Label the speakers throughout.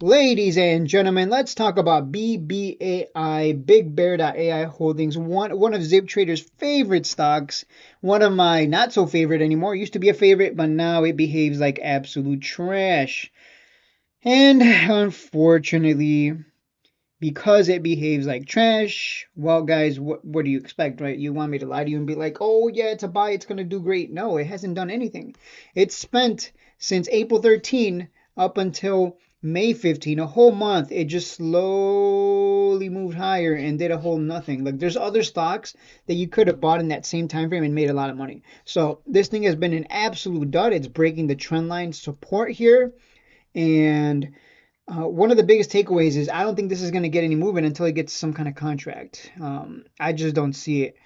Speaker 1: Ladies and gentlemen, let's talk about BBAI, Big Bear.ai Holdings, one of Zip Trader's favorite stocks, one of my not so favorite anymore. It used to be a favorite, but now it behaves like absolute trash. And unfortunately, because it behaves like trash, well, guys, what do you expect, right? You want me to lie to you and be like, oh, yeah, it's a buy, it's going to do great. No, it hasn't done anything. It's spent since April 13 up until May 15, a whole month. It just slowly moved higher and did a whole nothing. Like, there's other stocks that you could have bought in that same time frame and made a lot of money. So, this thing has been an absolute dud. It's breaking the trend line support here. And one of the biggest takeaways is I don't think this is going to get any movement until it gets some kind of contract. I just don't see it,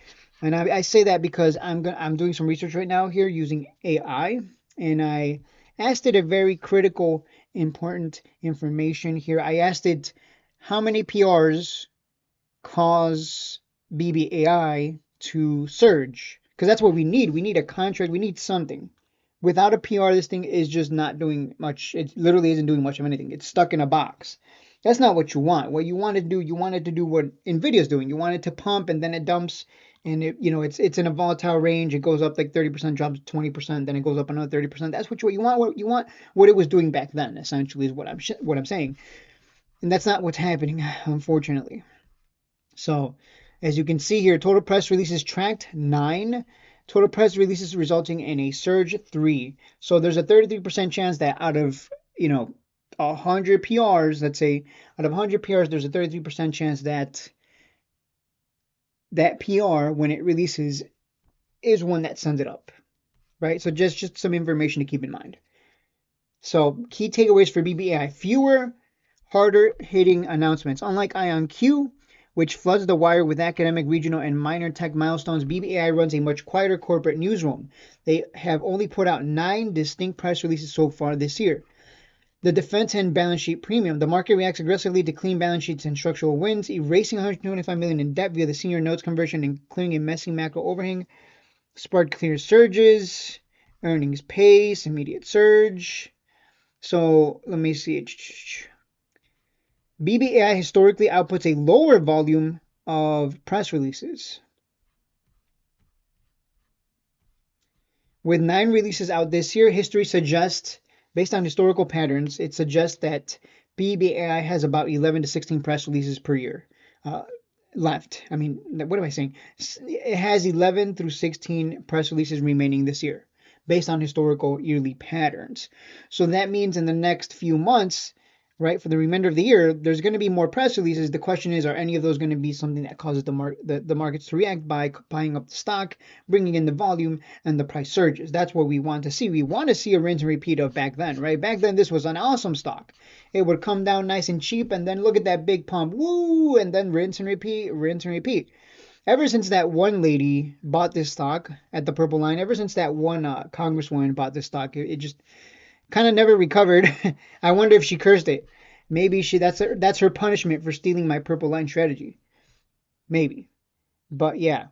Speaker 1: and I say that because I'm doing some research right now here using AI, and I asked it a very critical, important information here. I asked it how many PRs cause BBAI to surge, because that's what we need. We need a contract. We need something. Without a PR, this thing is just not doing much. It literally isn't doing much of anything. It's stuck in a box. That's not what you want. What you want to do, you want it to do what Nvidia's doing. You want it to pump and then it dumps, and it's in a volatile range. It goes up like 30%, drops 20%, then it goes up another 30%. That's what you want. What you want, what it was doing back then, essentially, is what I'm saying. And that's not what's happening, unfortunately. So, as you can see here, total press releases tracked 9. Total press releases resulting in a surge 3. So there's a 33% chance that out of, 100 PRs, let's say, out of 100 PRs, there's a 33% chance that that PR, when it releases, is one that sends it up, right? So just some information to keep in mind. So key takeaways for BBAI: fewer, harder hitting announcements. Unlike IonQ, which floods the wire with academic, regional, and minor tech milestones, BBAI runs a much quieter corporate newsroom. They have only put out 9 distinct press releases so far this year. The defense and balance sheet premium. The market reacts aggressively to clean balance sheets and structural wins, erasing 125 million in debt via the senior notes conversion and clearing a messy macro overhang. Sparked clear surges, earnings pace, immediate surge. So let me see. BBAI historically outputs a lower volume of press releases. With 9 releases out this year, history suggests, based on historical patterns, it suggests that BBAI has about 11 to 16 press releases per year left. I mean, what am I saying? It has 11 through 16 press releases remaining this year, based on historical yearly patterns. So that means in the next few months, right, for the remainder of the year, there's going to be more press releases. The question is, are any of those going to be something that causes the markets to react by buying up the stock, bringing in the volume, and the price surges? That's what we want to see. We want to see a rinse and repeat of back then, right? Back then, this was an awesome stock. It would come down nice and cheap, and then look at that big pump, woo, and then rinse and repeat, rinse and repeat. Ever since that one lady bought this stock at the purple line, ever since that one congresswoman bought this stock, it just kind of never recovered. I wonder if she cursed it. Maybe that's her punishment for stealing my purple line strategy. Maybe. But yeah.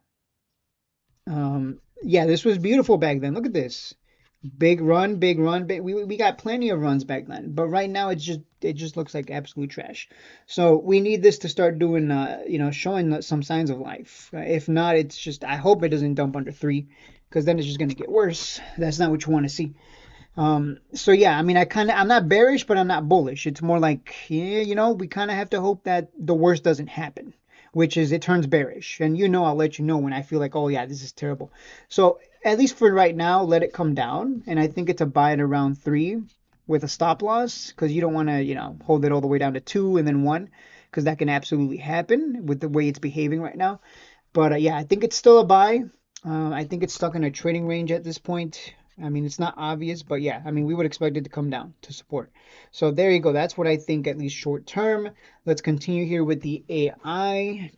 Speaker 1: Yeah, this was beautiful back then. Look at this. Big run, big run. We got plenty of runs back then. But right now it just looks like absolute trash. So we need this to start doing showing some signs of life. If not, it's just I hope it doesn't dump under 3 because then it's just going to get worse. That's not what you want to see. So yeah, I mean, I'm not bearish, but I'm not bullish. It's more like, yeah, we kind of have to hope that the worst doesn't happen, which is it turns bearish. And I'll let you know when I feel like, oh yeah, this is terrible. So at least for right now, let it come down. And I think it's a buy at around 3 with a stop loss because you don't want to, hold it all the way down to 2 and then 1 because that can absolutely happen with the way it's behaving right now. But yeah, I think it's still a buy. I think it's stuck in a trading range at this point. I mean, it's not obvious, but yeah, I mean, we would expect it to come down to support. So there you go. That's what I think, at least short term. Let's continue here with the AI.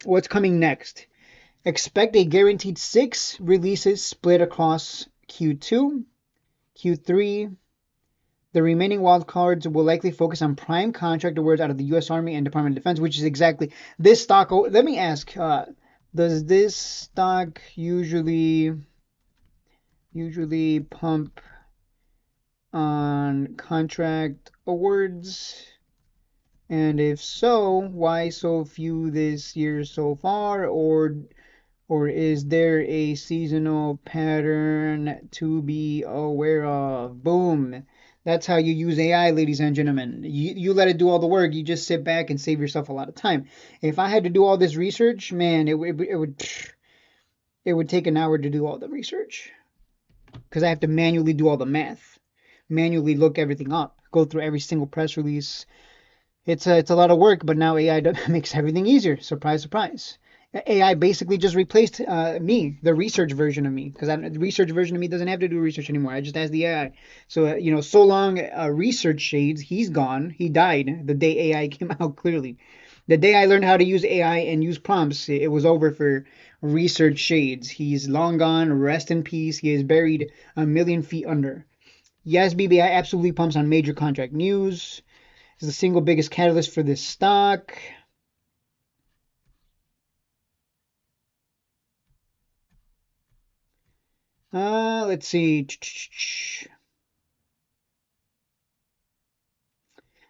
Speaker 1: What's coming next? Expect a guaranteed 6 releases split across Q2, Q3. The remaining wild cards will likely focus on prime contract awards out of the U.S. Army and Department of Defense, which is exactly this stock. Let me ask, does this stock usually pump on contract awards? And if so, why so few this year so far? Or is there a seasonal pattern to be aware of? Boom. That's how you use AI, ladies and gentlemen. You let it do all the work. You just sit back and save yourself a lot of time. If I had to do all this research, man, it would take an hour to do all the research because I have to manually do all the math, manually look everything up, go through every single press release. It's a lot of work, but now AI makes everything easier. Surprise, surprise. AI basically just replaced me, the research version of me, because the research version of me doesn't have to do research anymore. I just ask the AI. So so long research shades, he's gone. He died the day AI came out. Clearly, the day I learned how to use AI and use prompts, it was over for research shades. He's long gone. Rest in peace. He is buried a million feet under. Yes, BBI absolutely pumps on major contract news. Is the single biggest catalyst for this stock. Let's see.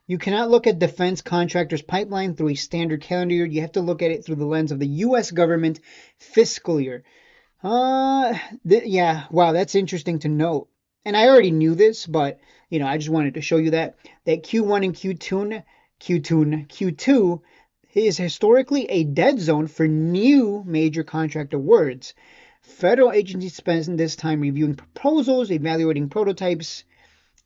Speaker 1: You cannot look at defense contractors' pipeline through a standard calendar year. You have to look at it through the lens of the U.S. government fiscal year. Uh, yeah, wow, that's interesting to note. And I already knew this, but I just wanted to show you that Q1 and Q2 is historically a dead zone for new major contract awards. Federal agencies spend this time reviewing proposals, evaluating prototypes,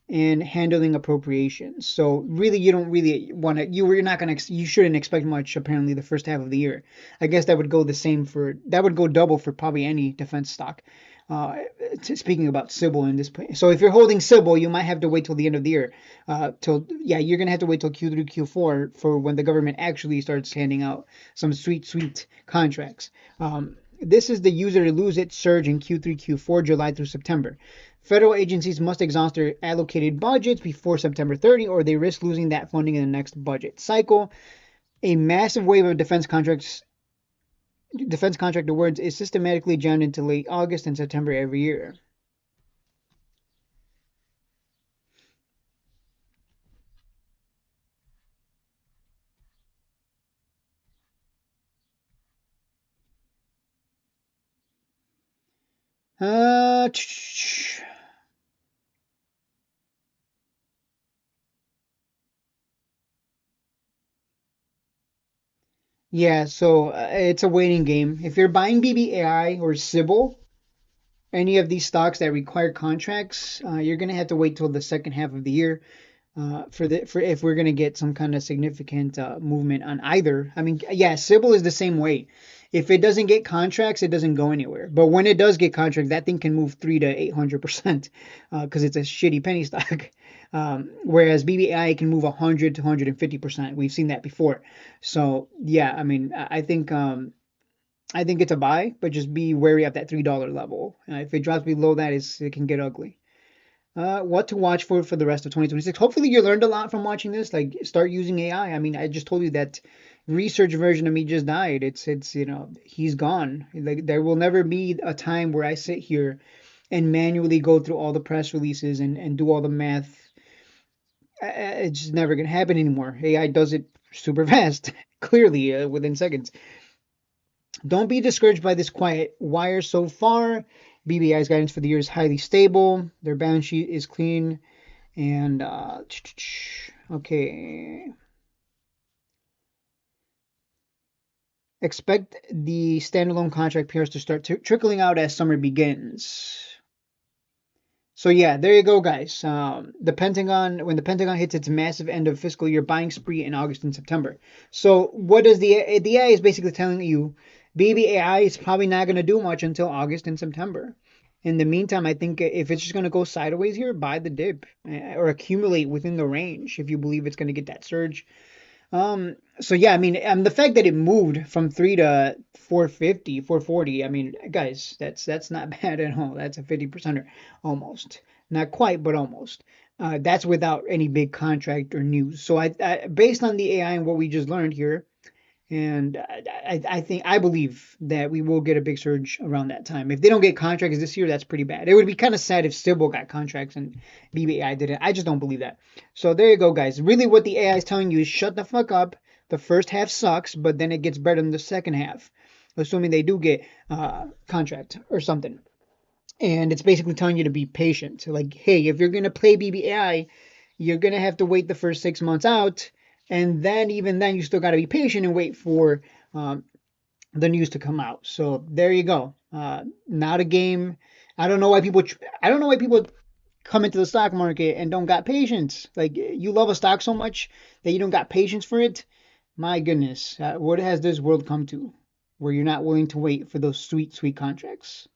Speaker 1: and handling appropriations. So really, you don't really want to. You're not gonna. You shouldn't expect much. Apparently, the first half of the year. I guess that would go the same for. That would go double for probably any defense stock. Uh, Speaking about Sybil in this point, so if you're holding Sybil, you might have to wait till the end of the year. Till yeah, you're gonna have to wait till Q3, Q4 for when the government actually starts handing out some sweet, sweet contracts. This is the user to lose it surge in Q3, Q4, July through September. Federal agencies must exhaust their allocated budgets before September 30, or they risk losing that funding in the next budget cycle. A massive wave of defense contract awards is systematically jammed into late August and September every year. Uh, yeah, so it's a waiting game. If you're buying BBAI or Sybil, any of these stocks that require contracts, you're gonna have to wait till the second half of the year. For if we're gonna get some kind of significant movement on either. I mean, yeah, Sybil is the same way. If it doesn't get contracts, it doesn't go anywhere. But when it does get contracts, that thing can move 300 to 800% because it's a shitty penny stock. Whereas BBI can move 100 to 150%. We've seen that before. So yeah, I mean, I think it's a buy, but just be wary of that $3 level. If it drops below that, it can get ugly. What to watch for the rest of 2026. Hopefully, you learned a lot from watching this. Like, start using AI. I mean, I just told you that research version of me just died. It's he's gone. Like, there will never be a time where I sit here and manually go through all the press releases and do all the math. It's just never gonna happen anymore. AI does it super fast, clearly within seconds. Don't be discouraged by this quiet wire so far. BBI's guidance for the year is highly stable. Their balance sheet is clean. And, okay. Expect the standalone contract pairs to start trickling out as summer begins. So yeah, there you go, guys. The Pentagon, when the Pentagon hits its massive end of fiscal year buying spree in August and September. So what does the AI is basically telling you? BBAI is probably not going to do much until August and September. In the meantime, I think if it's just going to go sideways here, buy the dip or accumulate within the range if you believe it's going to get that surge. So yeah, I mean, the fact that it moved from 3 to 450, 440, I mean, guys, that's not bad at all. That's a 50%er almost. Not quite, but almost. That's without any big contract or news. So based on the AI and what we just learned here, And I believe that we will get a big surge around that time. If they don't get contracts this year, that's pretty bad. It would be kind of sad if Sybil got contracts and BBAI didn't. I just don't believe that. So there you go, guys. Really, what the AI is telling you is shut the fuck up. The first half sucks, but then it gets better in the second half, assuming they do get contract or something. And it's basically telling you to be patient. Like, hey, if you're gonna play BBAI, you're gonna have to wait the first 6 months out, and then even then you still got to be patient and wait for the news to come out. So there you go. Not a game. I don't know why people. I don't know why people come into the stock market and don't got patience. Like you love a stock so much that you don't got patience for it. My goodness, what has this world come to, where you're not willing to wait for those sweet, sweet contracts?